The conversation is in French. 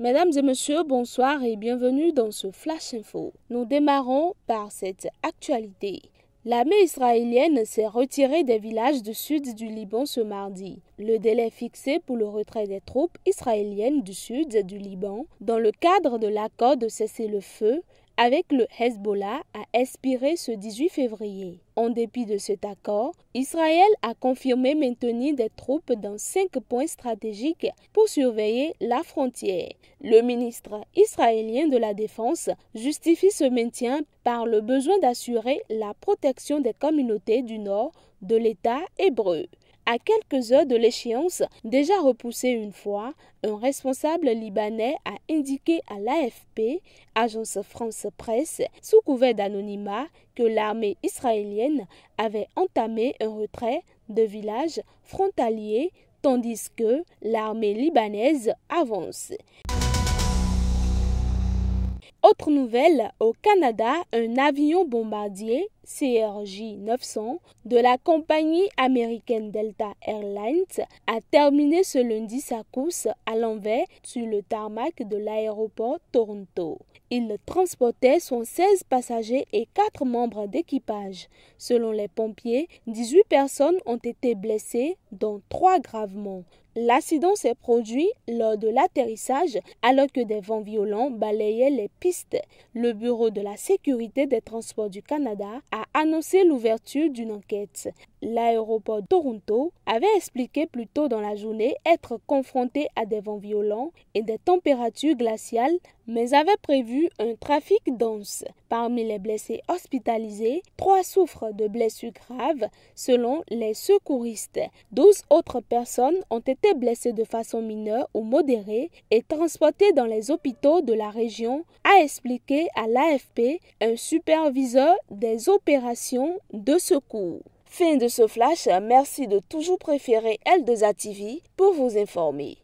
Mesdames et messieurs, bonsoir et bienvenue dans ce Flash Info. Nous démarrons par cette actualité. L'armée israélienne s'est retirée des villages du sud du Liban ce mardi. Le délai fixé pour le retrait des troupes israéliennes du sud du Liban dans le cadre de l'accord de cessez-le-feu avec le Hezbollah a expiré ce 18 février. En dépit de cet accord, Israël a confirmé maintenir des troupes dans 5 points stratégiques pour surveiller la frontière. Le ministre israélien de la Défense justifie ce maintien par le besoin d'assurer la protection des communautés du nord de l'État hébreu. À quelques heures de l'échéance, déjà repoussée une fois, un responsable libanais a indiqué à l'AFP, agence France Presse, sous couvert d'anonymat, que l'armée israélienne avait entamé un retrait de villages frontaliers, tandis que l'armée libanaise avance. Autre nouvelle, au Canada, un avion bombardier CRJ-900 de la compagnie américaine Delta Airlines a terminé ce lundi sa course à l'envers sur le tarmac de l'aéroport Toronto. Il transportait 116 passagers et 4 membres d'équipage. Selon les pompiers, 18 personnes ont été blessées, dont 3 gravement. L'accident s'est produit lors de l'atterrissage alors que des vents violents balayaient les pistes. Le Bureau de la sécurité des transports du Canada a annoncé l'ouverture d'une enquête. L'aéroport de Toronto avait expliqué plus tôt dans la journée être confronté à des vents violents et des températures glaciales, mais avait prévu un trafic dense. Parmi les blessés hospitalisés, 3 souffrent de blessures graves selon les secouristes. 12 autres personnes ont été blessées de façon mineure ou modérée et transportées dans les hôpitaux de la région, a expliqué à l'AFP un superviseur des opérations de secours. Fin de ce flash, merci de toujours préférer L2A TV pour vous informer.